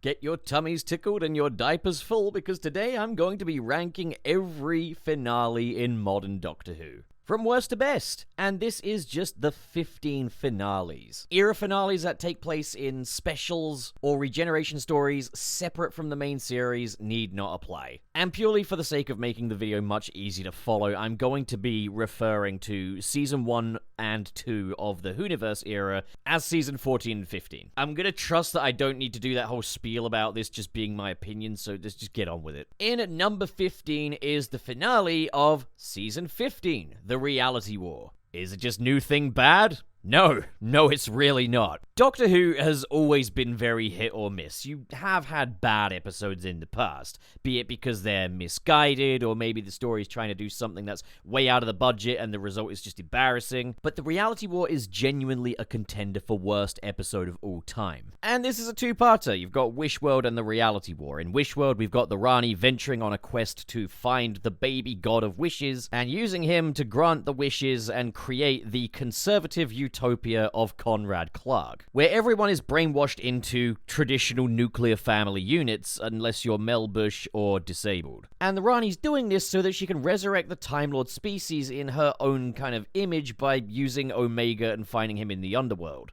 Get your tummies tickled and your diapers full, because today I'm going to be ranking every finale in modern Doctor Who, from worst to best. And this is just the 15 finales. Era finales that take place in specials or regeneration stories separate from the main series need not apply. And purely for the sake of making the video much easier to follow, I'm going to be referring to Season 1 and 2 of the Whoniverse era as Season 14 and 15. I'm gonna trust that I don't need to do that whole spiel about this just being my opinion, so just get on with it. In at number 15 is the finale of Season 15, The Reality War. Is it just new thing bad? No, it's really not. Doctor Who has always been very hit or miss. You have had bad episodes in the past, be it because they're misguided, or maybe the story's trying to do something that's way out of the budget and the result is just embarrassing. But The Reality War is genuinely a contender for worst episode of all time. And this is a two-parter. You've got Wishworld and The Reality War. In Wishworld, we've got the Rani venturing on a quest to find the baby god of wishes, and using him to grant the wishes and create the conservative utopia of Conrad Clark, where everyone is brainwashed into traditional nuclear family units unless you're Mel Bush or disabled. And the Rani's doing this so that she can resurrect the Time Lord species in her own kind of image by using Omega and finding him in the underworld.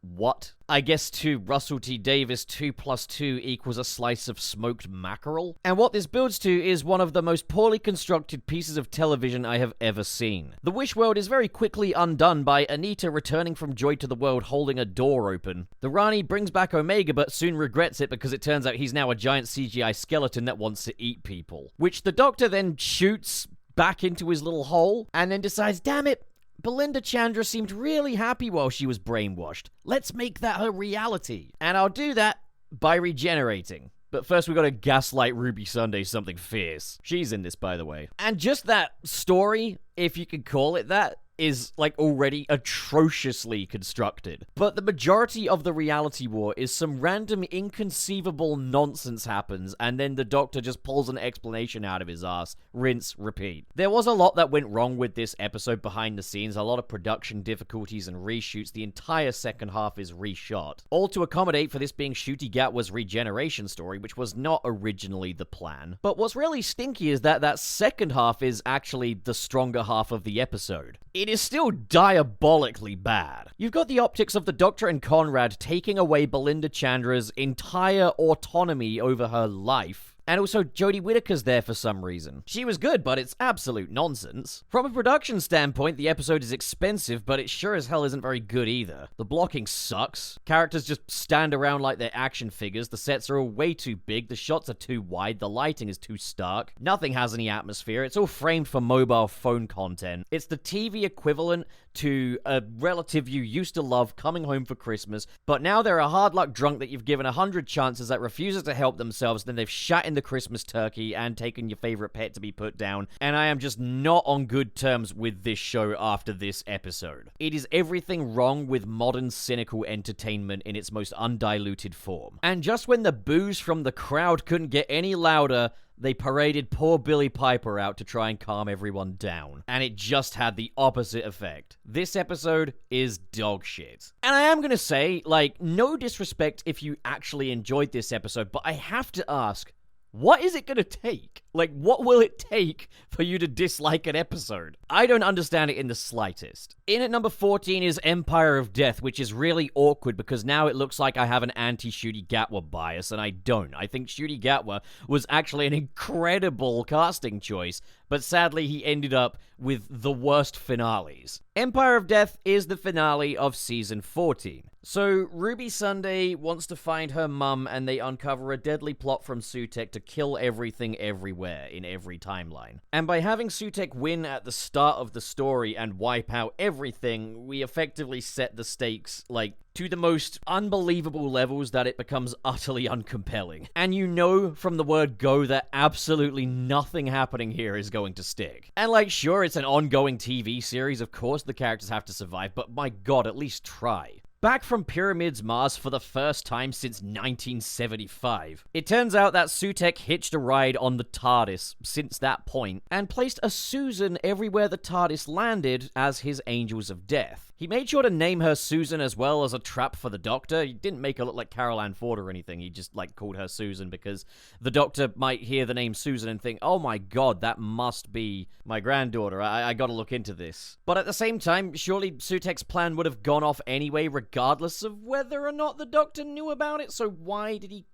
What? I guess to Russell T Davies, 2 + 2 equals a slice of smoked mackerel? And what this builds to is one of the most poorly constructed pieces of television I have ever seen. The Wish World is very quickly undone by Anita returning from Joy to the World holding a door open. The Rani brings back Omega but soon regrets it because it turns out he's now a giant CGI skeleton that wants to eat people, which the Doctor then shoots back into his little hole and then decides, damn it, Belinda Chandra seemed really happy while she was brainwashed. Let's make that her reality. And I'll do that by regenerating. But first we gotta gaslight Ruby Sunday something fierce. She's in this, by the way. And just that story, if you could call it that, is like already atrociously constructed. But the majority of the Reality War is some random inconceivable nonsense happens and then the Doctor just pulls an explanation out of his ass. Rinse, repeat. There was a lot that went wrong with this episode behind the scenes, a lot of production difficulties and reshoots. The entire second half is reshot, all to accommodate for this being Ncuti Gatwa's regeneration story, which was not originally the plan. But what's really stinky is that second half is actually the stronger half of the episode. It is still diabolically bad. You've got the optics of the Doctor and Conrad taking away Belinda Chandra's entire autonomy over her life. And also, Jodie Whittaker's there for some reason. She was good, but it's absolute nonsense. From a production standpoint, the episode is expensive, but it sure as hell isn't very good either. The blocking sucks. Characters just stand around like they're action figures. The sets are all way too big. The shots are too wide. The lighting is too stark. Nothing has any atmosphere. It's all framed for mobile phone content. It's the TV equivalent to a relative you used to love coming home for Christmas, but now they're a hard luck drunk that you've given 100 chances that refuses to help themselves, then they've shat in the Christmas turkey and taken your favorite pet to be put down, and I am just not on good terms with this show after this episode. It is everything wrong with modern cynical entertainment in its most undiluted form. And just when the boos from the crowd couldn't get any louder, they paraded poor Billy Piper out to try and calm everyone down. And it just had the opposite effect. This episode is dog shit. And I am gonna say, like, no disrespect if you actually enjoyed this episode, but I have to ask, what is it gonna take? Like, what will it take for you to dislike an episode? I don't understand it in the slightest. In at number 14 is Empire of Death, which is really awkward because now it looks like I have an anti-Ncuti Gatwa bias, and I don't. I think Ncuti Gatwa was actually an incredible casting choice, but sadly he ended up with the worst finales. Empire of Death is the finale of Season 14. So, Ruby Sunday wants to find her mum, and they uncover a deadly plot from Sutekh to kill everything everywhere in every timeline. And by having Sutekh win at the start of the story and wipe out everything, we effectively set the stakes, like, to the most unbelievable levels that it becomes utterly uncompelling. And you know from the word go that absolutely nothing happening here is going to stick. And like, sure, it's an ongoing TV series, of course the characters have to survive, but my god, at least try. Back from Pyramids Mars for the first time since 1975. It turns out that Sutekh hitched a ride on the TARDIS since that point, and placed a Susan everywhere the TARDIS landed as his Angels of Death. He made sure to name her Susan as well as a trap for the Doctor. He didn't make her look like Carol Ann Ford or anything. He just, called her Susan because the Doctor might hear the name Susan and think, oh my god, that must be my granddaughter. I gotta look into this. But at the same time, surely Sutek's plan would have gone off anyway, regardless of whether or not the Doctor knew about it, so why did he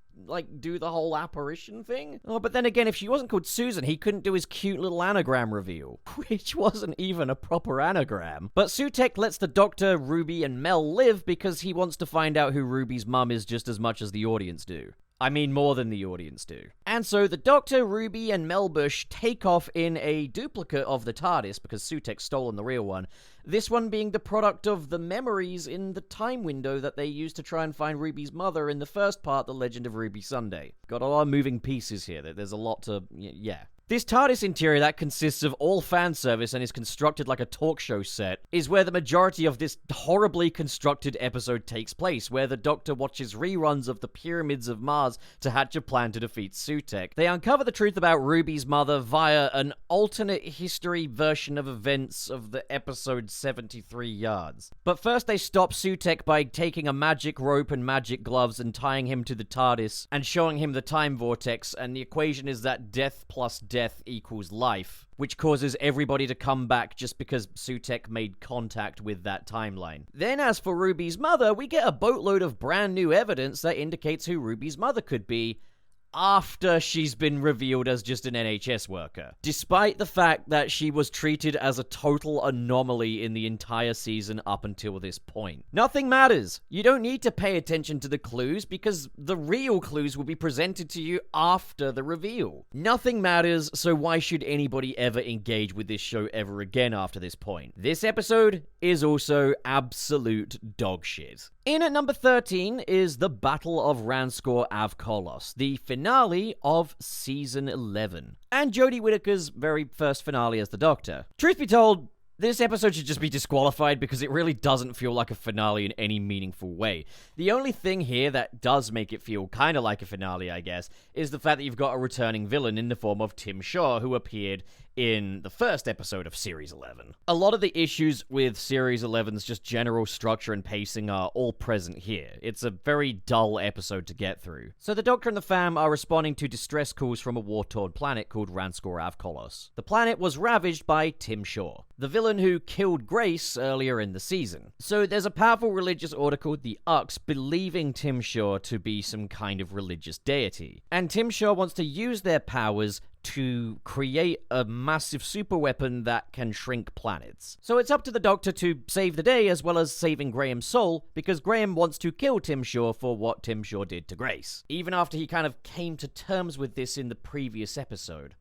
do the whole apparition thing? Oh, but then again, if she wasn't called Susan, he couldn't do his cute little anagram reveal, which wasn't even a proper anagram. But Sutek lets the Doctor, Ruby, and Mel live because he wants to find out who Ruby's mum is just as much as the audience do. I mean, more than the audience do. And so the Doctor, Ruby, and Melbush take off in a duplicate of the TARDIS because Sutek's stolen the real one. This one being the product of the memories in the time window that they used to try and find Ruby's mother in the first part, The Legend of Ruby Sunday. Got a lot of moving pieces here. There's a lot to... yeah. This TARDIS interior that consists of all fan service and is constructed like a talk show set is where the majority of this horribly constructed episode takes place, where the Doctor watches reruns of the Pyramids of Mars to hatch a plan to defeat Sutek. They uncover the truth about Ruby's mother via an alternate history version of events of the episode 73 Yards. But first they stop Sutek by taking a magic rope and magic gloves and tying him to the TARDIS and showing him the time vortex, and the equation is that death plus death equals life, which causes everybody to come back just because Sutek made contact with that timeline. Then as for Ruby's mother, we get a boatload of brand new evidence that indicates who Ruby's mother could be after she's been revealed as just an NHS worker, despite the fact that she was treated as a total anomaly in the entire season up until this point. Nothing matters. You don't need to pay attention to the clues because the real clues will be presented to you after the reveal. Nothing matters, so why should anybody ever engage with this show ever again after this point? This episode is also absolute dog shit. In at number 13 is the Battle of Ranskor Avkolos, the finale of Season 11, and Jodie Whittaker's very first finale as the Doctor. Truth be told, this episode should just be disqualified because it really doesn't feel like a finale in any meaningful way. The only thing here that does make it feel kind of like a finale, I guess, is the fact that you've got a returning villain in the form of Tim Shaw, who appeared in the first episode of Series 11. A lot of the issues with Series 11's just general structure and pacing are all present here. It's a very dull episode to get through. So the Doctor and the fam are responding to distress calls from a war-torn planet called Ranskor Avkolos. The planet was ravaged by Tim Shaw, the villain who killed Grace earlier in the season. So there's a powerful religious order called the Ux believing Tim Shaw to be some kind of religious deity. And Tim Shaw wants to use their powers to create a massive superweapon that can shrink planets. So it's up to the Doctor to save the day as well as saving Graham's soul, because Graham wants to kill Tim Shaw for what Tim Shaw did to Grace. Even after he kind of came to terms with this in the previous episode.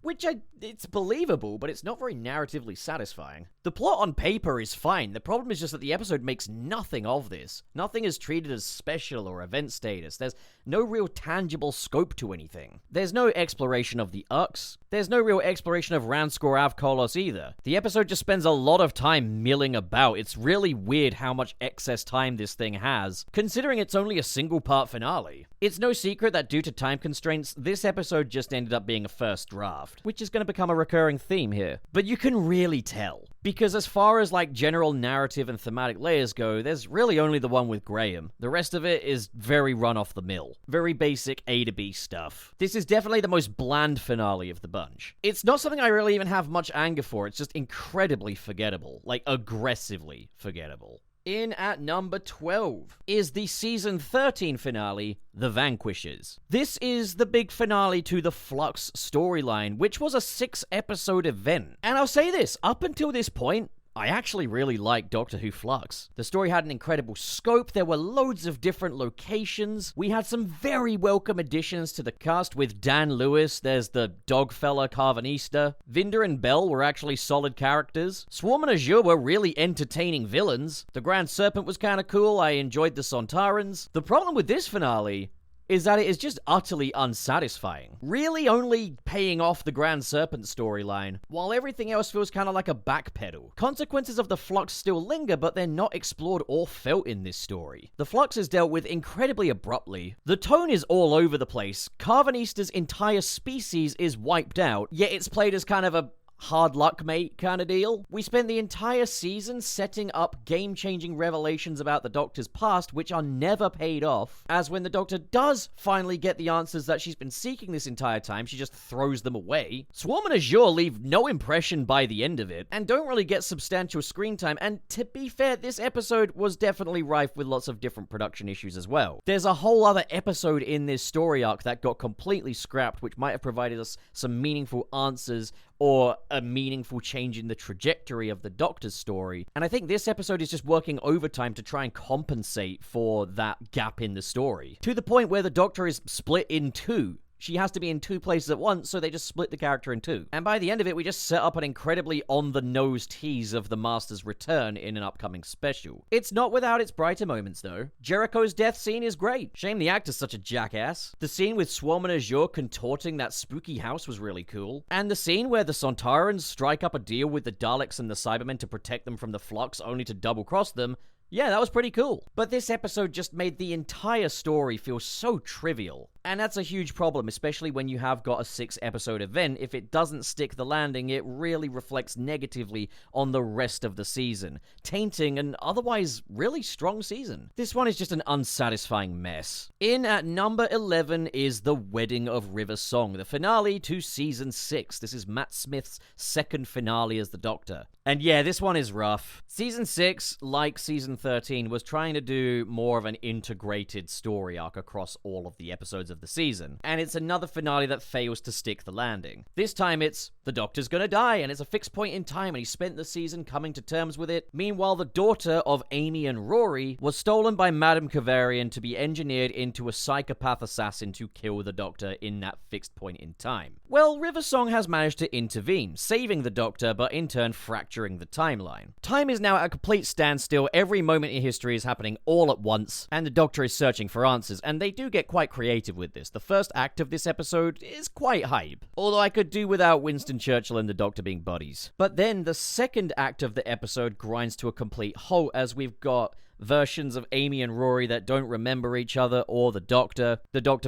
It's believable, but it's not very narratively satisfying. The plot on paper is fine. The problem is just that the episode makes nothing of this. Nothing is treated as special or event status. There's no real tangible scope to anything. There's no exploration of the Ux. There's no real exploration of Ranskor Avkolos either. The episode just spends a lot of time milling about. It's really weird how much excess time this thing has, considering it's only a single-part finale. It's no secret that due to time constraints, this episode just ended up being a first draft, which is going to become a recurring theme here. But you can really tell. Because as far as general narrative and thematic layers go, there's really only the one with Graham. The rest of it is very run off the mill. Very basic A to B stuff. This is definitely the most bland finale of the bunch. It's not something I really even have much anger for, it's just incredibly forgettable. Aggressively forgettable. In at number 12 is the season 13 finale, The Vanquishers. This is the big finale to the Flux storyline, which was a 6-episode event. And I'll say this, up until this point, I actually really liked Doctor Who Flux. The story had an incredible scope, there were loads of different locations, we had some very welcome additions to the cast with Dan Lewis, there's the dog fella Carvanista, Vinder and Bell were actually solid characters, Swarm and Azure were really entertaining villains, the Grand Serpent was kinda cool, I enjoyed the Sontarans. The problem with this finale is that it is just utterly unsatisfying. Really only paying off the Grand Serpent storyline, while everything else feels kind of like a backpedal. Consequences of the Flux still linger, but they're not explored or felt in this story. The Flux is dealt with incredibly abruptly. The tone is all over the place. Carvanista's entire species is wiped out, yet it's played as kind of a hard luck, mate kind of deal. We spent the entire season setting up game-changing revelations about the Doctor's past, which are never paid off, as when the Doctor does finally get the answers that she's been seeking this entire time, she just throws them away. Swarm and Azure leave no impression by the end of it, and don't really get substantial screen time, and to be fair, this episode was definitely rife with lots of different production issues as well. There's a whole other episode in this story arc that got completely scrapped, which might have provided us some meaningful answers or a meaningful change in the trajectory of the Doctor's story. And I think this episode is just working overtime to try and compensate for that gap in the story, to the point where the Doctor is split in two. She has to be in two places at once, so they just split the character in two. And by the end of it, we just set up an incredibly on-the-nose tease of the Master's return in an upcoming special. It's not without its brighter moments, though. Jericho's death scene is great. Shame the actor's such a jackass. The scene with Swarm and Azure contorting that spooky house was really cool. And the scene where the Sontarans strike up a deal with the Daleks and the Cybermen to protect them from the Flux, only to double-cross them, yeah, that was pretty cool. But this episode just made the entire story feel so trivial. And that's a huge problem, especially when you have got a 6-episode event. If it doesn't stick the landing, it really reflects negatively on the rest of the season, tainting an otherwise really strong season. This one is just an unsatisfying mess. In at number 11 is The Wedding of River Song, the finale to Season 6. This is Matt Smith's second finale as the Doctor. And yeah, this one is rough. Season 6, like Season 13, was trying to do more of an integrated story arc across all of the episodes of the season, and it's another finale that fails to stick the landing. This time it's, the Doctor's gonna die, and it's a fixed point in time, and he spent the season coming to terms with it. Meanwhile, the daughter of Amy and Rory was stolen by Madame Kavarian to be engineered into a psychopath assassin to kill the Doctor in that fixed point in time. Well, River Song has managed to intervene, saving the Doctor, but in turn fracturing the timeline. Time is now at a complete standstill, every moment in history is happening all at once, and the Doctor is searching for answers, and they do get quite creative with this. The first act of this episode is quite hype, although I could do without Winston Churchill and the Doctor being buddies. But then the second act of the episode grinds to a complete halt, as we've got versions of Amy and Rory that don't remember each other or the Doctor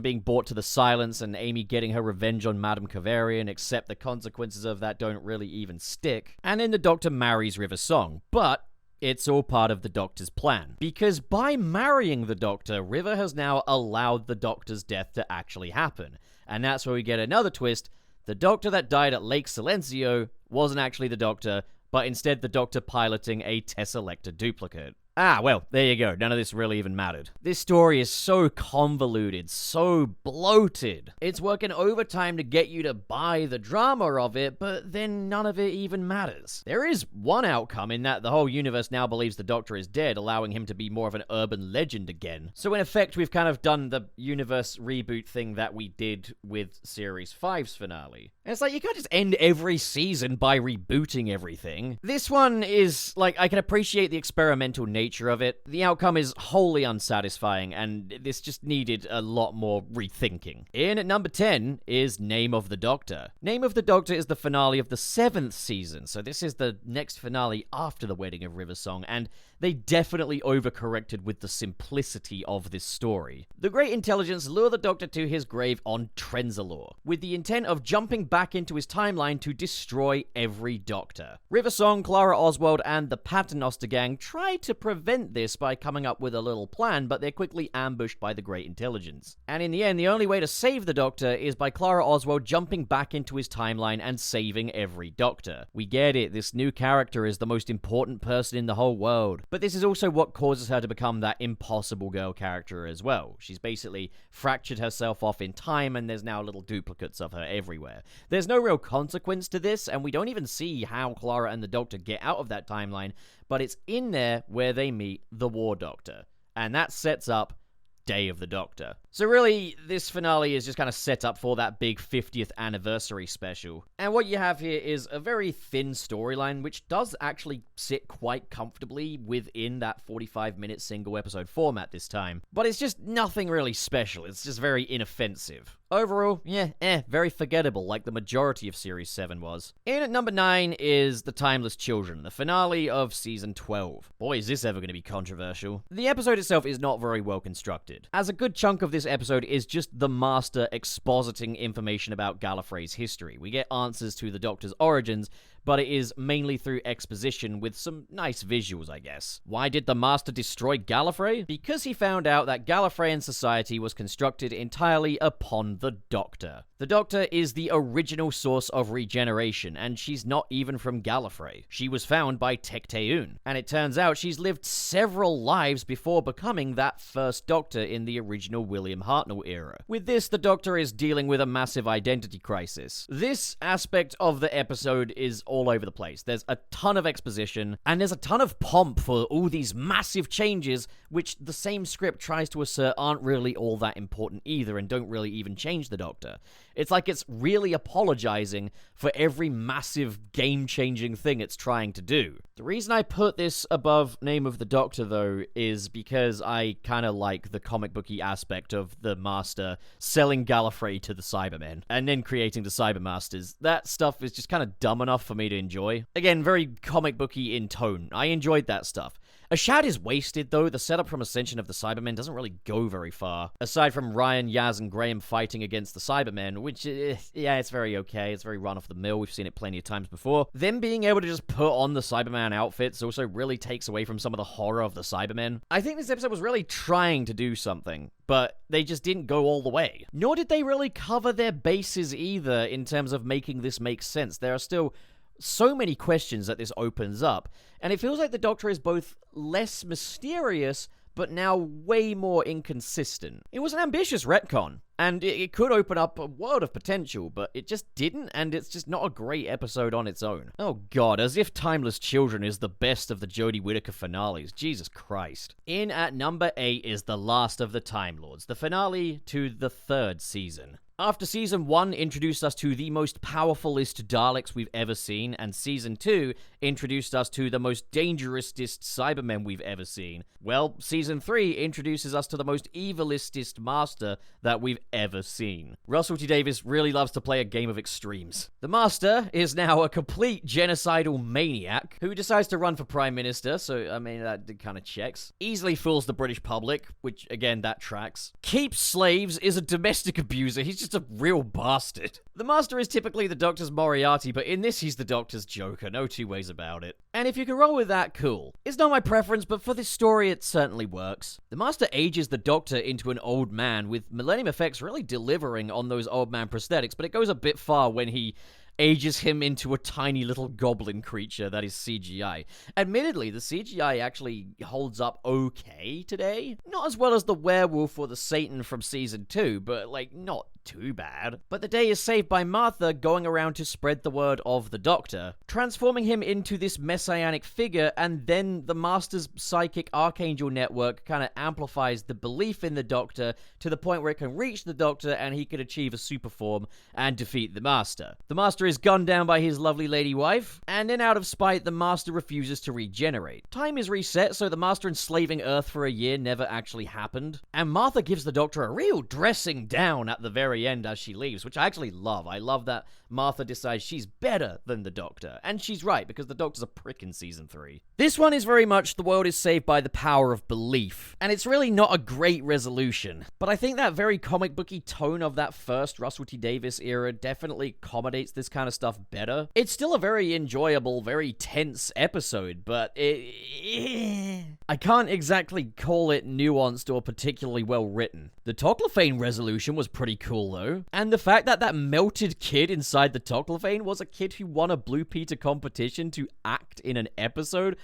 being brought to the silence, and Amy getting her revenge on Madame Kavarian, except the consequences of that don't really even stick. And then the Doctor marries River Song, but it's all part of the Doctor's plan. Because by marrying the Doctor, River has now allowed the Doctor's death to actually happen. And that's where we get another twist. The Doctor that died at Lake Silencio wasn't actually the Doctor, but instead the Doctor piloting a Tesselector duplicate. Ah, well, there you go. None of this really even mattered. This story is so convoluted, so bloated. It's working overtime to get you to buy the drama of it, but then none of it even matters. There is one outcome in that the whole universe now believes the Doctor is dead, allowing him to be more of an urban legend again. So in effect, we've kind of done the universe reboot thing that we did with Series 5's finale. And it's like, you can't just end every season by rebooting everything. This one is, like, I can appreciate the experimental nature of it. The outcome is wholly unsatisfying, and this just needed a lot more rethinking. In at number 10 is Name of the Doctor. Name of the Doctor is the finale of the 7th season, so this is the next finale after The Wedding of River Song, and they definitely overcorrected with the simplicity of this story. The Great Intelligence lure the Doctor to his grave on Trenzalore, with the intent of jumping back into his timeline to destroy every Doctor. River Song, Clara Oswald, and the Paternoster Gang try to prevent this by coming up with a little plan, but they're quickly ambushed by the Great Intelligence. And in the end, the only way to save the Doctor is by Clara Oswald jumping back into his timeline and saving every Doctor. We get it, this new character is the most important person in the whole world. But this is also what causes her to become that impossible girl character as well. She's basically fractured herself off in time, and there's now little duplicates of her everywhere. There's no real consequence to this, and we don't even see how Clara and the Doctor get out of that timeline, but it's in there where they meet the War Doctor. And that sets up Day of the Doctor. So really, this finale is just kind of set up for that big 50th anniversary special. And what you have here is a very thin storyline, which does actually sit quite comfortably within that 45-minute single episode format this time. But it's just nothing really special. It's just very inoffensive. Overall, very forgettable, like the majority of Series 7 was. In at number 9 is The Timeless Children, the finale of Season 12. Boy, is this ever going to be controversial. The episode itself is not very well constructed, as a good chunk of this this episode is just the Master expositing information about Gallifrey's history. We get answers to the Doctor's origins, but it is mainly through exposition with some nice visuals, I guess. Why did the Master destroy Gallifrey? Because he found out that Gallifreyan society was constructed entirely upon the Doctor. The Doctor is the original source of regeneration, and she's not even from Gallifrey. She was found by Tecteun, and it turns out she's lived several lives before becoming that first Doctor in the original William Hartnell era. With this, the Doctor is dealing with a massive identity crisis. This aspect of the episode is all over the place. There's a ton of exposition, and there's a ton of pomp for all these massive changes, which the same script tries to assert aren't really all that important either, and don't really even change the Doctor. It's like it's really apologizing for every massive game-changing thing it's trying to do. The reason I put this above Name of the Doctor, though, is because I kind of like the comic booky aspect of the Master selling Gallifrey to the Cybermen, and then creating the Cybermasters. That stuff is just kind of dumb enough for me to enjoy. Again, very comic booky in tone. I enjoyed that stuff. Ashad is wasted, though. The setup from Ascension of the Cybermen doesn't really go very far. Aside from Ryan, Yaz, and Graham fighting against the Cybermen, which, yeah, it's very okay. It's very run-of-the-mill. We've seen it plenty of times before. Them being able to just put on the Cyberman outfits also really takes away from some of the horror of the Cybermen. I think this episode was really trying to do something, but they just didn't go all the way. Nor did they really cover their bases either in terms of making this make sense. There are still so many questions that this opens up, and it feels like the Doctor is both less mysterious, but now way more inconsistent. It was an ambitious retcon, and it could open up a world of potential, but it just didn't, and it's just not a great episode on its own. Oh god, as if Timeless Children is the best of the Jodie Whittaker finales. Jesus Christ. In at number 8 is The Last of the Time Lords, the finale to the 3rd season. After Season 1 introduced us to the most powerfulest Daleks we've ever seen, and Season 2 introduced us to the most dangerousest Cybermen we've ever seen, well, Season 3 introduces us to the most evilistest Master that we've ever seen. Russell T Davies really loves to play a game of extremes. The Master is now a complete genocidal maniac who decides to run for Prime Minister, so, I mean, that kind of checks. Easily fools the British public, which, again, that tracks. Keeps slaves, is a domestic abuser. He's just a real bastard. The Master is typically the Doctor's Moriarty, but in this he's the Doctor's Joker, no two ways about it. And if you can roll with that, cool. It's not my preference, but for this story it certainly works. The Master ages the Doctor into an old man, with Millennium Effects really delivering on those old man prosthetics, but it goes a bit far when he ages him into a tiny little goblin creature that is CGI. Admittedly, the CGI actually holds up okay today. Not as well as the werewolf or the Satan from Season 2, but, like, not too bad. But the day is saved by Martha going around to spread the word of the Doctor, transforming him into this messianic figure, and then the Master's psychic archangel network kind of amplifies the belief in the Doctor to the point where it can reach the Doctor and he can achieve a super form and defeat the Master. The Master is gunned down by his lovely lady wife, and then out of spite, the Master refuses to regenerate. Time is reset, so the Master enslaving Earth for a year never actually happened, and Martha gives the Doctor a real dressing down at the very end as she leaves, which I actually love. I love that Martha decides she's better than the Doctor, and she's right, because the Doctor's a prick in Season 3. This one is very much the world is saved by the power of belief, and it's really not a great resolution, but I think that very comic booky tone of that first Russell T Davies era definitely accommodates this kind of stuff better. It's still a very enjoyable, very tense episode, but I can't exactly call it nuanced or particularly well written. The Toclophane resolution was pretty cool though, and the fact that that melted kid inside the Toclophane was a kid who won a Blue Peter competition to act in an episode,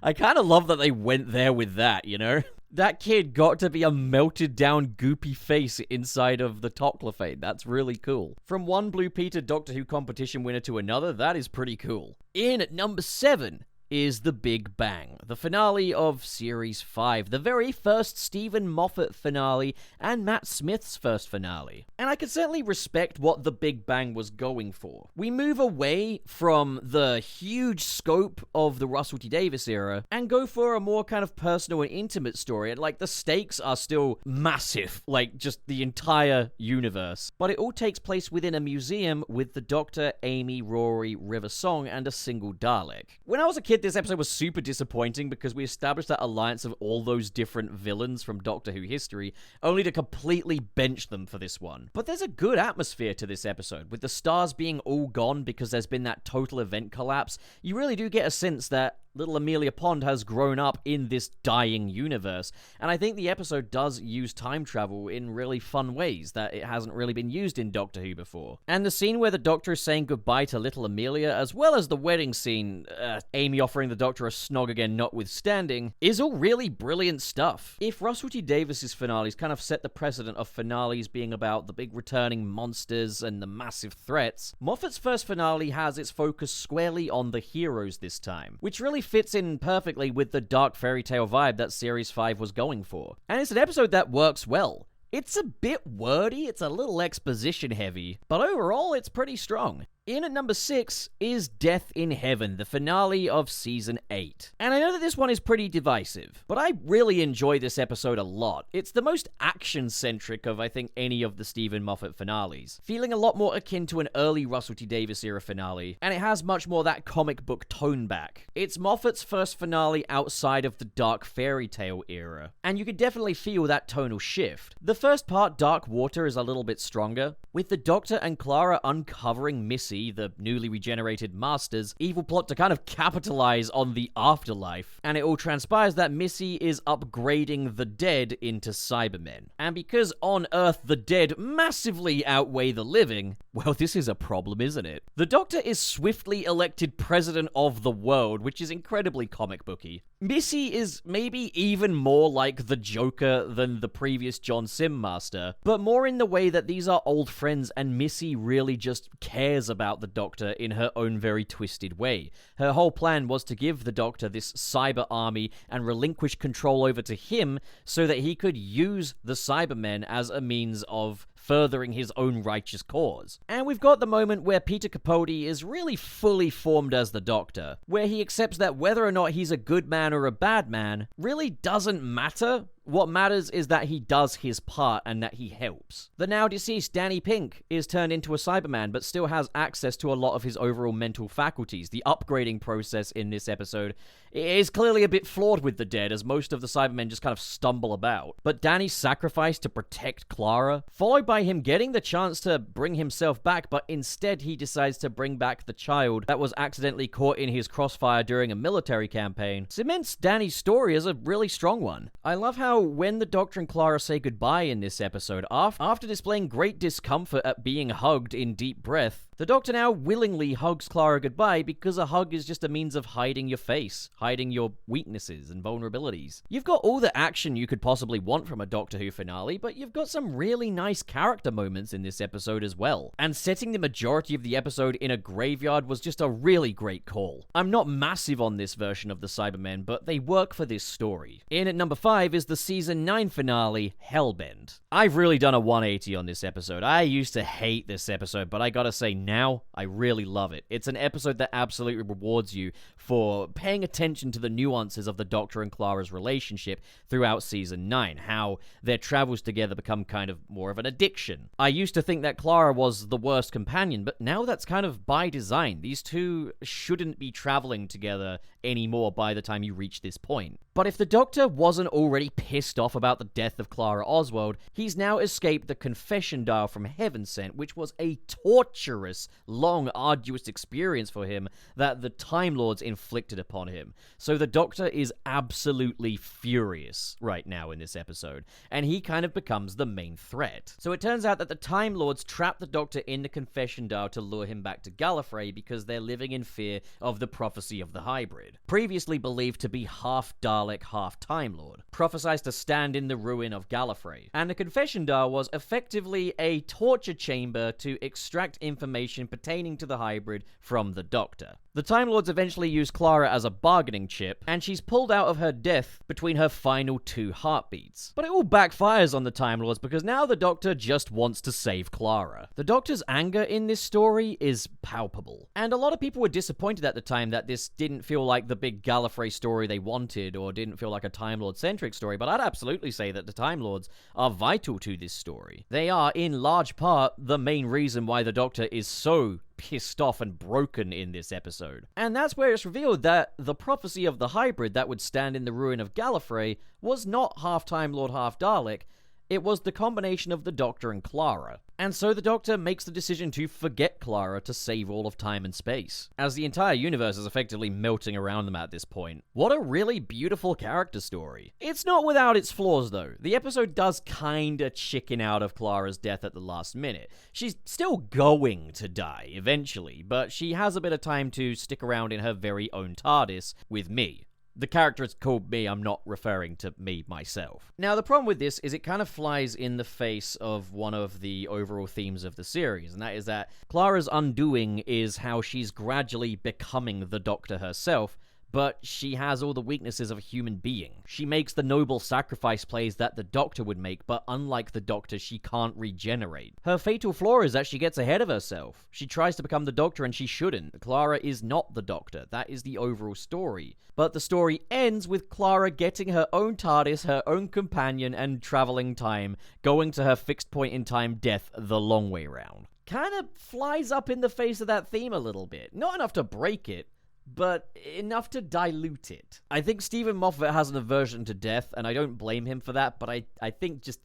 I kind of love that they went there with that, you know? That kid got to be a melted down goopy face inside of the Toclophane. That's really cool. From one Blue Peter Doctor Who competition winner to another, that is pretty cool. In at number 7 is The Big Bang, the finale of Series 5, the very first Stephen Moffat finale and Matt Smith's first finale. And I can certainly respect what The Big Bang was going for. We move away from the huge scope of the Russell T Davies era and go for a more kind of personal and intimate story, and like the stakes are still massive, like just the entire universe. But it all takes place within a museum with the Doctor, Amy, Rory, River Song, and a single Dalek. When I was a kid, kid, this episode was super disappointing because we established that alliance of all those different villains from Doctor Who history, only to completely bench them for this one. But there's a good atmosphere to this episode, with the stars being all gone because there's been that total event collapse. You really do get a sense that little Amelia Pond has grown up in this dying universe, and I think the episode does use time travel in really fun ways that it hasn't really been used in Doctor Who before. And the scene where the Doctor is saying goodbye to little Amelia, as well as the wedding scene, Amy offering the Doctor a snog again notwithstanding, is all really brilliant stuff. If Russell T Davies' finales kind of set the precedent of finales being about the big returning monsters and the massive threats, Moffat's first finale has its focus squarely on the heroes this time, which really fits in perfectly with the dark fairy tale vibe that Series 5 was going for. And it's an episode that works well. It's a bit wordy, it's a little exposition heavy, but overall it's pretty strong. In at number 6 is Death in Heaven, the finale of Season 8. And I know that this one is pretty divisive, but I really enjoy this episode a lot. It's the most action-centric of, I think, any of the Stephen Moffat finales, feeling a lot more akin to an early Russell T Davies era finale, and it has much more that comic book tone back. It's Moffat's first finale outside of the dark fairy tale era, and you can definitely feel that tonal shift. The first part, Dark Water, is a little bit stronger, with the Doctor and Clara uncovering Missy, the newly regenerated Master's evil plot to kind of capitalize on the afterlife, and it all transpires that Missy is upgrading the dead into Cybermen. And because on Earth the dead massively outweigh the living, well, this is a problem, isn't it? The Doctor is swiftly elected president of the world, which is incredibly comic booky. Missy is maybe even more like the Joker than the previous John Sim Master, but more in the way that these are old friends and Missy really just cares about the Doctor in her own very twisted way. Her whole plan was to give the Doctor this cyber army and relinquish control over to him so that he could use the Cybermen as a means of furthering his own righteous cause. And we've got the moment where Peter Capaldi is really fully formed as the Doctor, where he accepts that whether or not he's a good man or a bad man really doesn't matter. What matters is that he does his part and that he helps. The now deceased Danny Pink is turned into a Cyberman, but still has access to a lot of his overall mental faculties. The upgrading process in this episode is clearly a bit flawed with the dead, as most of the Cybermen just kind of stumble about. But Danny's sacrifice to protect Clara, followed by him getting the chance to bring himself back, but instead he decides to bring back the child that was accidentally caught in his crossfire during a military campaign, cements Danny's story as a really strong one. I love how when the Doctor and Clara say goodbye in this episode, after displaying great discomfort at being hugged in deep breath, the Doctor now willingly hugs Clara goodbye because a hug is just a means of hiding your face, hiding your weaknesses and vulnerabilities. You've got all the action you could possibly want from a Doctor Who finale, but you've got some really nice character moments in this episode as well. And setting the majority of the episode in a graveyard was just a really great call. I'm not massive on this version of the Cybermen, but they work for this story. In at number 5 is the Season 9 finale, Hellbend. I've really done a 180 on this episode. I used to hate this episode, but I gotta say now, I really love it. It's an episode that absolutely rewards you for paying attention to the nuances of the Doctor and Clara's relationship throughout Season 9, how their travels together become kind of more of an addiction. I used to think that Clara was the worst companion, but now that's kind of by design. These two shouldn't be traveling together anymore by the time you reach this point. But if the Doctor wasn't already pissed off about the death of Clara Oswald, he's now escaped the confession dial from Heaven Sent, which was a torturous, long, arduous experience for him that the Time Lords inflicted upon him. So the Doctor is absolutely furious right now in this episode, and he kind of becomes the main threat. So it turns out that the Time Lords trap the Doctor in the confession dial to lure him back to Gallifrey because they're living in fear of the prophecy of the hybrid, previously believed to be half Dalek, half Time Lord, prophesied to stand in the ruin of Gallifrey. And the confession dial was effectively a torture chamber to extract information pertaining to the hybrid from the Doctor. The Time Lords eventually use Clara as a bargaining chip, and she's pulled out of her death between her final 2 heartbeats. But it all backfires on the Time Lords because now the Doctor just wants to save Clara. The Doctor's anger in this story is palpable, and a lot of people were disappointed at the time that this didn't feel like the big Gallifrey story they wanted, or didn't feel like a Time Lord-centric story, but I'd absolutely say that the Time Lords are vital to this story. They are, in large part, the main reason why the Doctor is so pissed off and broken in this episode. And that's where it's revealed that the prophecy of the hybrid that would stand in the ruin of Gallifrey was not half Time Lord, half Dalek. It was the combination of the Doctor and Clara. And so the Doctor makes the decision to forget Clara to save all of time and space, as the entire universe is effectively melting around them at this point. What a really beautiful character story. It's not without its flaws, though. The episode does kinda chicken out of Clara's death at the last minute. She's still going to die, eventually, but she has a bit of time to stick around in her very own TARDIS with me. The character is called me, I'm not referring to me myself. Now, the problem with this is it kind of flies in the face of one of the overall themes of the series, and that is that Clara's undoing is how she's gradually becoming the Doctor herself, but she has all the weaknesses of a human being. She makes the noble sacrifice plays that the Doctor would make, but unlike the Doctor, she can't regenerate. Her fatal flaw is that she gets ahead of herself. She tries to become the Doctor and she shouldn't. Clara is not the Doctor. That is the overall story. But the story ends with Clara getting her own TARDIS, her own companion, and traveling time, going to her fixed point in time death the long way round. Kind of flies up in the face of that theme a little bit. Not enough to break it, but enough to dilute it. I think Stephen Moffat has an aversion to death, and I don't blame him for that, but I think just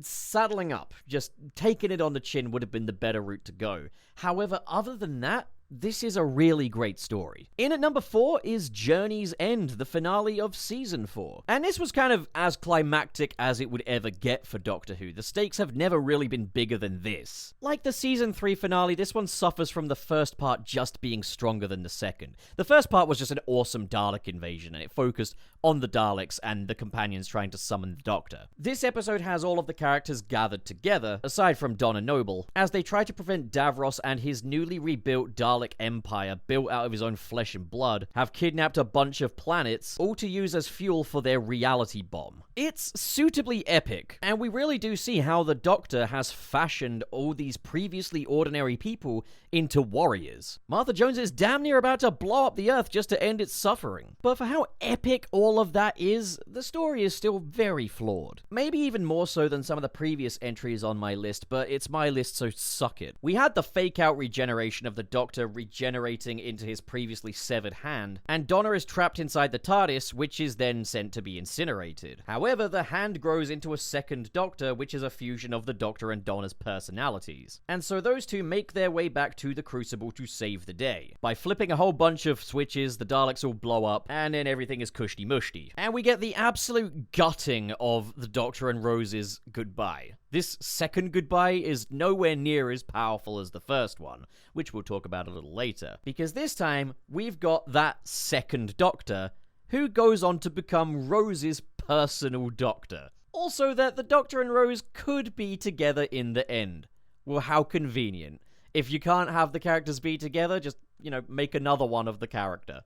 saddling up, just taking it on the chin would have been the better route to go. However, other than that, this is a really great story. In at number 4 is Journey's End, the finale of Season 4. And this was kind of as climactic as it would ever get for Doctor Who. The stakes have never really been bigger than this. Like the Season 3 finale, this one suffers from the first part just being stronger than the second. The first part was just an awesome Dalek invasion, and it focused on the Daleks and the companions trying to summon the Doctor. This episode has all of the characters gathered together, aside from Donna Noble, as they try to prevent Davros and his newly rebuilt Dalek empire, built out of his own flesh and blood, have kidnapped a bunch of planets, all to use as fuel for their reality bomb. It's suitably epic, and we really do see how the Doctor has fashioned all these previously ordinary people into warriors. Martha Jones is damn near about to blow up the Earth just to end its suffering. But for how epic all of that is, the story is still very flawed. Maybe even more so than some of the previous entries on my list, but it's my list, so suck it. We had the fake-out regeneration of the Doctor regenerating into his previously severed hand, and Donna is trapped inside the TARDIS, which is then sent to be incinerated. However, the hand grows into a second Doctor, which is a fusion of the Doctor and Donna's personalities. And so those two make their way back to the Crucible to save the day. By flipping a whole bunch of switches, the Daleks all blow up, and then everything is cushy-mushy. And we get the absolute gutting of the Doctor and Rose's goodbye. This second goodbye is nowhere near as powerful as the first one, which we'll talk about a little later, because this time we've got that second Doctor who goes on to become Rose's personal Doctor. Also that the Doctor and Rose could be together in the end. Well, how convenient. If you can't have the characters be together, just, make another one of the character.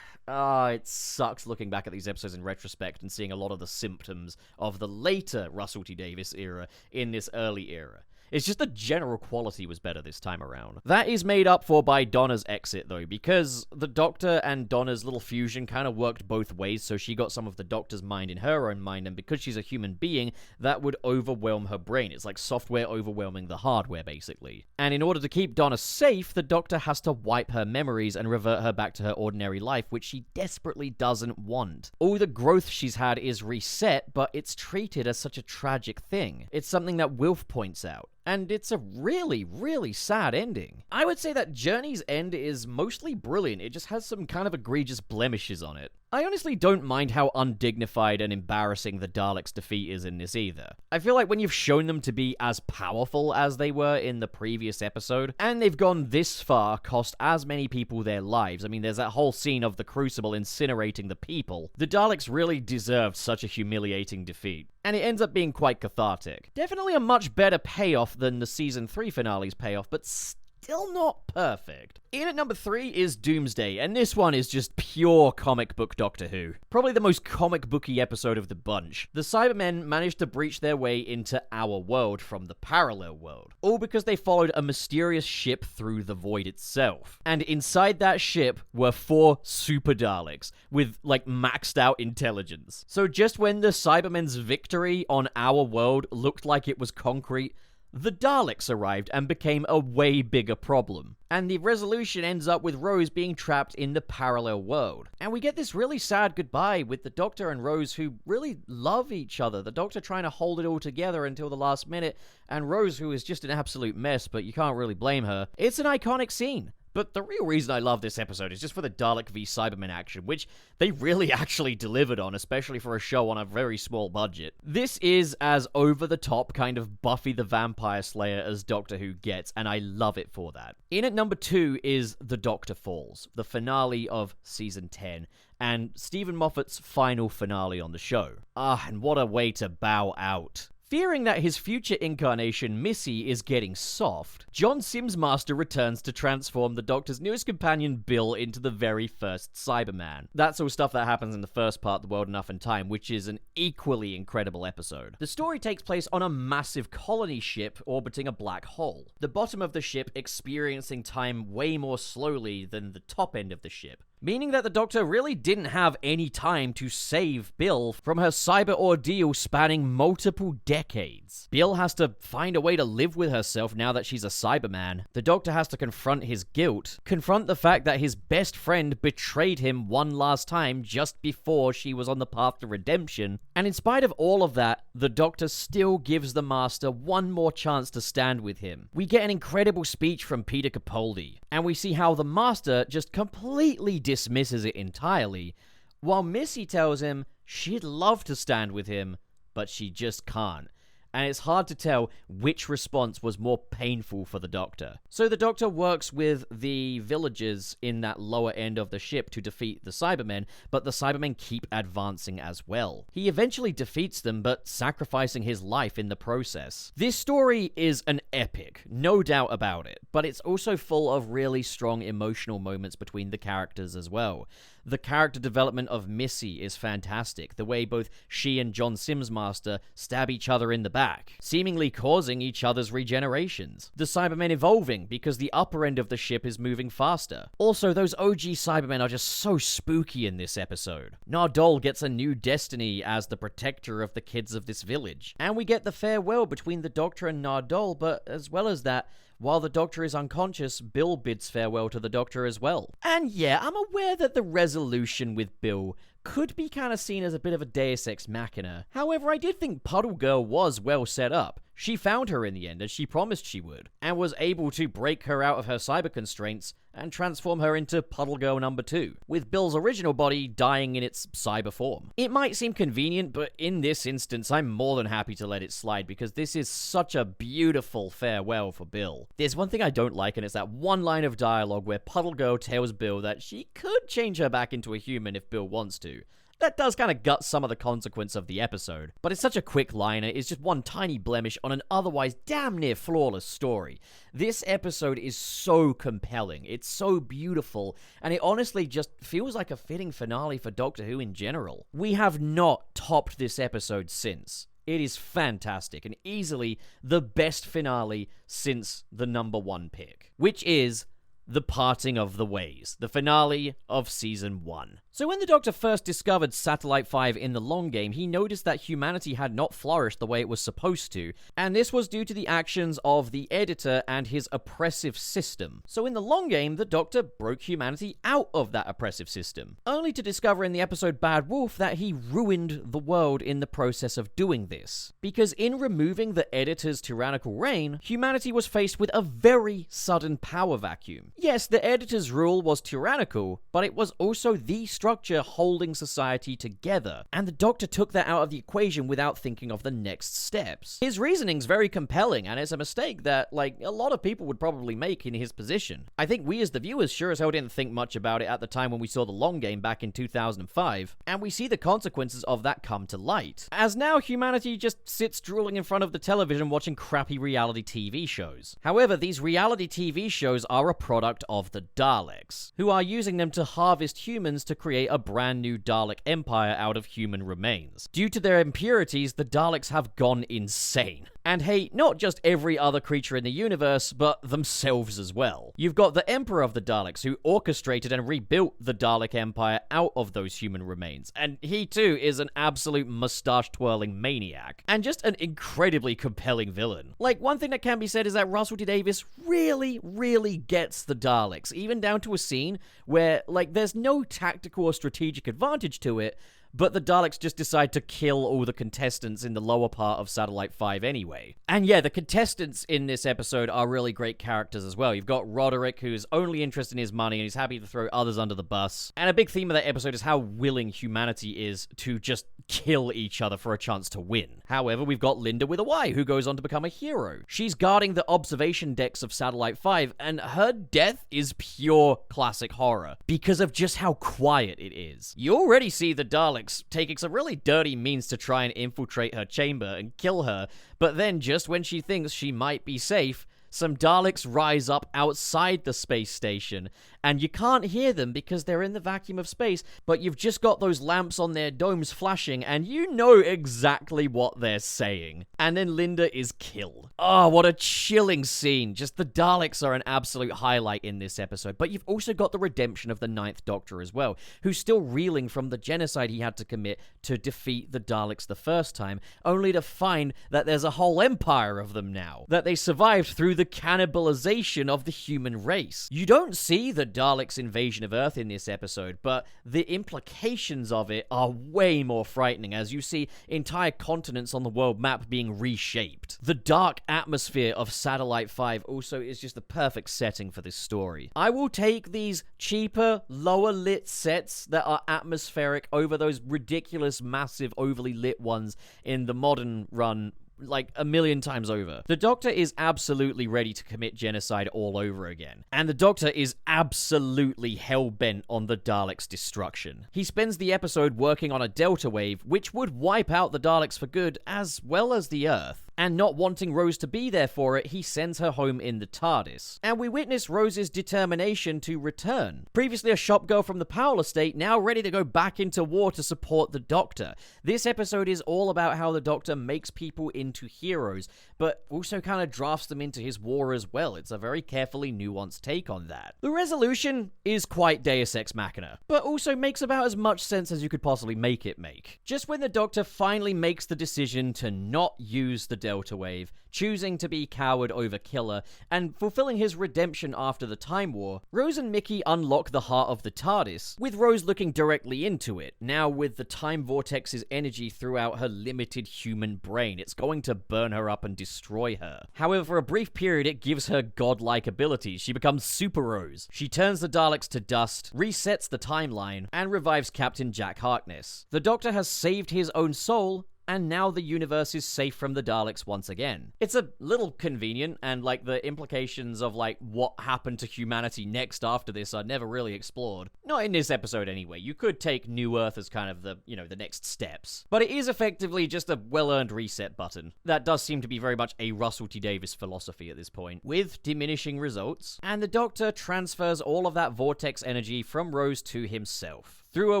It sucks looking back at these episodes in retrospect and seeing a lot of the symptoms of the later Russell T Davies era in this early era. It's just the general quality was better this time around. That is made up for by Donna's exit, though, because the Doctor and Donna's little fusion kind of worked both ways, so she got some of the Doctor's mind in her own mind, and because she's a human being, that would overwhelm her brain. It's like software overwhelming the hardware, basically. And in order to keep Donna safe, the Doctor has to wipe her memories and revert her back to her ordinary life, which she desperately doesn't want. All the growth she's had is reset, but it's treated as such a tragic thing. It's something that Wilf points out. And it's a really, really sad ending. I would say that Journey's End is mostly brilliant. It just has some kind of egregious blemishes on it. I honestly don't mind how undignified and embarrassing the Daleks' defeat is in this either. I feel like when you've shown them to be as powerful as they were in the previous episode, and they've gone this far, cost as many people their lives. I mean, there's that whole scene of the Crucible incinerating the people. The Daleks really deserved such a humiliating defeat. And it ends up being quite cathartic. Definitely a much better payoff than the Season 3 finale's payoff, but still not perfect. In at number 3 is Doomsday, and this one is just pure comic book Doctor Who. Probably the most comic booky episode of the bunch. The Cybermen managed to breach their way into our world from the parallel world, all because they followed a mysterious ship through the void itself. And inside that ship were 4 super Daleks with, maxed out intelligence. So just when the Cybermen's victory on our world looked like it was concrete, the Daleks arrived and became a way bigger problem. And the resolution ends up with Rose being trapped in the parallel world. And we get this really sad goodbye with the Doctor and Rose, who really love each other. The Doctor trying to hold it all together until the last minute, and Rose, who is just an absolute mess, but you can't really blame her. It's an iconic scene. But the real reason I love this episode is just for the Dalek v Cybermen action, which they really actually delivered on, especially for a show on a very small budget. This is as over-the-top kind of Buffy the Vampire Slayer as Doctor Who gets, and I love it for that. In at number 2 is The Doctor Falls, the finale of Season 10, and Stephen Moffat's final finale on the show. And what a way to bow out. Fearing that his future incarnation, Missy, is getting soft, John Simsmaster returns to transform the Doctor's newest companion, Bill, into the very first Cyberman. That's all stuff that happens in the first part, The World Enough and Time, which is an equally incredible episode. The story takes place on a massive colony ship orbiting a black hole. The bottom of the ship experiencing time way more slowly than the top end of the ship, meaning that the Doctor really didn't have any time to save Bill from her cyber ordeal spanning multiple decades. Bill has to find a way to live with herself now that she's a Cyberman. The Doctor has to confront his guilt, confront the fact that his best friend betrayed him one last time just before she was on the path to redemption, and in spite of all of that, the Doctor still gives the Master one more chance to stand with him. We get an incredible speech from Peter Capaldi, and we see how the Master just completely dismisses it entirely, while Missy tells him she'd love to stand with him, but she just can't. And it's hard to tell which response was more painful for the Doctor. So the Doctor works with the villagers in that lower end of the ship to defeat the Cybermen, but the Cybermen keep advancing as well. He eventually defeats them, but sacrificing his life in the process. This story is an epic, no doubt about it, but it's also full of really strong emotional moments between the characters as well. The character development of Missy is fantastic, the way both she and John Simsmaster stab each other in the back, seemingly causing each other's regenerations. The Cybermen evolving because the upper end of the ship is moving faster. Also, those OG Cybermen are just so spooky in this episode. Nardole gets a new destiny as the protector of the kids of this village. And we get the farewell between the Doctor and Nardole, but as well as that, while the Doctor is unconscious, Bill bids farewell to the Doctor as well. And yeah, I'm aware that the resolution with Bill could be kind of seen as a bit of a Deus Ex Machina. However, I did think Puddle Girl was well set up. She found her in the end, as she promised she would, and was able to break her out of her cyber constraints and transform her into Puddle Girl number 2, with Bill's original body dying in its cyber form. It might seem convenient, but in this instance, I'm more than happy to let it slide, because this is such a beautiful farewell for Bill. There's one thing I don't like, and it's that one line of dialogue where Puddle Girl tells Bill that she could change her back into a human if Bill wants to. That does kind of gut some of the consequence of the episode, but it's such a quick line, and it's just one tiny blemish on an otherwise damn near flawless story. This episode is so compelling, it's so beautiful, and it honestly just feels like a fitting finale for Doctor Who in general. We have not topped this episode since. It is fantastic, and easily the best finale since the number 1 pick, which is The Parting of the Ways, the finale of Season 1. So when the Doctor first discovered Satellite 5 in the long game, he noticed that humanity had not flourished the way it was supposed to, and this was due to the actions of the editor and his oppressive system. So in the long game, the Doctor broke humanity out of that oppressive system, only to discover in the episode Bad Wolf that he ruined the world in the process of doing this. Because in removing the editor's tyrannical reign, humanity was faced with a very sudden power vacuum. Yes, the editor's rule was tyrannical, but it was also the structure holding society together, and the Doctor took that out of the equation without thinking of the next steps. His reasoning's very compelling, and it's a mistake that, a lot of people would probably make in his position. I think we as the viewers sure as hell didn't think much about it at the time when we saw the long game back in 2005, and we see the consequences of that come to light. As now, humanity just sits drooling in front of the television watching crappy reality TV shows. However, these reality TV shows are a product of the Daleks, who are using them to harvest humans to create a brand new Dalek empire out of human remains. Due to their impurities, the Daleks have gone insane. and hate not just every other creature in the universe, but themselves as well. You've got the Emperor of the Daleks, who orchestrated and rebuilt the Dalek Empire out of those human remains, and he too is an absolute mustache-twirling maniac, and just an incredibly compelling villain. Like, one thing that can be said is that Russell T Davies really gets the Daleks, even down to a scene where, like, there's no tactical or strategic advantage to it, but the Daleks just decide to kill all the contestants in the lower part of Satellite 5 anyway. And yeah, the contestants in this episode are really great characters as well. You've got Roderick, who's only interested in his money and he's happy to throw others under the bus. And a big theme of that episode is how willing humanity is to just kill each other for a chance to win. However, we've got Linda with a Y, who goes on to become a hero. She's guarding the observation decks of Satellite 5, and her death is pure classic horror because of just how quiet it is. You already see the Daleks taking some really dirty means to try and infiltrate her chamber and kill her, but then just when she thinks she might be safe, some Daleks rise up outside the space station, and you can't hear them because they're in the vacuum of space, but you've just got those lamps on their domes flashing, and you know exactly what they're saying. And then Linda is killed. Oh, what a chilling scene. Just the Daleks are an absolute highlight in this episode, but you've also got the redemption of the Ninth Doctor as well, who's still reeling from the genocide he had to commit to defeat the Daleks the first time, only to find that there's a whole empire of them now, that they survived through the cannibalization of the human race. You don't see the Daleks' invasion of Earth in this episode, but the implications of it are way more frightening as you see entire continents on the world map being reshaped. The dark atmosphere of Satellite 5 also is just the perfect setting for this story. I will take these cheaper, lower lit sets that are atmospheric over those ridiculous, massive, overly lit ones in the modern run like a million times over. The Doctor is absolutely ready to commit genocide all over again. And the Doctor is absolutely hell-bent on the Daleks' destruction. He spends the episode working on a delta wave, which would wipe out the Daleks for good, as well as the Earth. And not wanting Rose to be there for it, he sends her home in the TARDIS. And we witness Rose's determination to return. Previously a shop girl from the Powell estate, now ready to go back into war to support the Doctor. This episode is all about how the Doctor makes people into heroes, but also kind of drafts them into his war as well. It's a very carefully nuanced take on that. The resolution is quite Deus Ex Machina, but also makes about as much sense as you could possibly make it make. Just when the Doctor finally makes the decision to not use the Delta Wave, choosing to be coward over killer, and fulfilling his redemption after the Time War, Rose and Mickey unlock the heart of the TARDIS, with Rose looking directly into it. Now with the Time Vortex's energy throughout her limited human brain, it's going to burn her up and destroy her. However, for a brief period, it gives her godlike abilities. She becomes Super Rose. She turns the Daleks to dust, resets the timeline, and revives Captain Jack Harkness. The Doctor has saved his own soul, and now the universe is safe from the Daleks once again. It's a little convenient, and like the implications of like what happened to humanity next after this are never really explored. Not in this episode anyway. You could take New Earth as kind of the, the next steps. But it is effectively just a well-earned reset button. That does seem to be very much a Russell T Davies philosophy at this point, with diminishing results, and the Doctor transfers all of that vortex energy from Rose to himself through a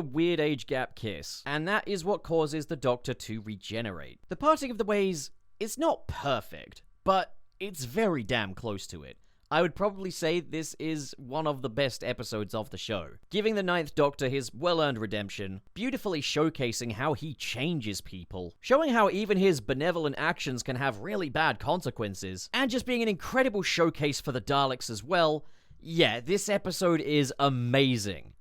weird age gap kiss, and that is what causes the Doctor to regenerate. The parting of the ways is not perfect, but it's very damn close to it. I would probably say this is one of the best episodes of the show, giving the Ninth Doctor his well-earned redemption, beautifully showcasing how he changes people, showing how even his benevolent actions can have really bad consequences, and just being an incredible showcase for the Daleks as well. Yeah, this episode is amazing.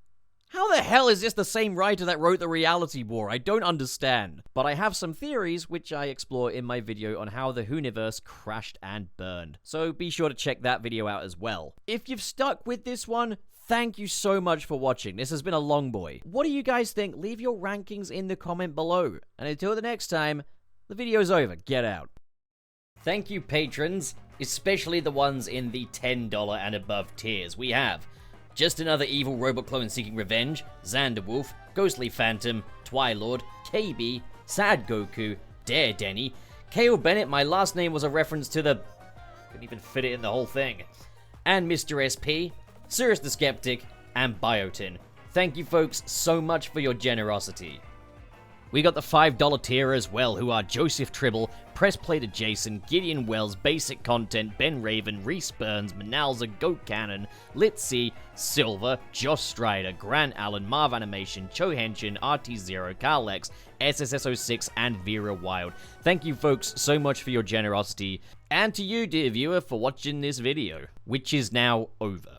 How the hell is this the same writer that wrote The Reality War? I don't understand. But I have some theories which I explore in my video on how the Whoniverse crashed and burned. So be sure to check that video out as well. If you've stuck with this one, thank you so much for watching. This has been a long boy. What do you guys think? Leave your rankings in the comment below. And until the next time, the video's over. Get out. Thank you, patrons, especially the ones in the $10 and above tiers. We have Just Another Evil Robot Clone Seeking Revenge, Xanderwolf, Ghostly Phantom, Twilord, KB, Sad Goku, Dare Denny, Kale Bennett, my last name was a reference to the... couldn't even fit it in the whole thing, and Mr. SP, Cyrus the Skeptic, and Biotin. Thank you folks so much for your generosity. We got the $5 tier as well, who are Joseph Tribble, Pressplated Jason, Gideon Wells, Basic Content, Ben Raven, Reese Burns, Manalza, Goat Cannon, Litzy, Silver, Josh Strider, Grant Allen, Marv Animation, Cho Henshin, RT0, Carl X, SSS06, and Vera Wild. Thank you folks so much for your generosity, and to you, dear viewer, for watching this video, which is now over.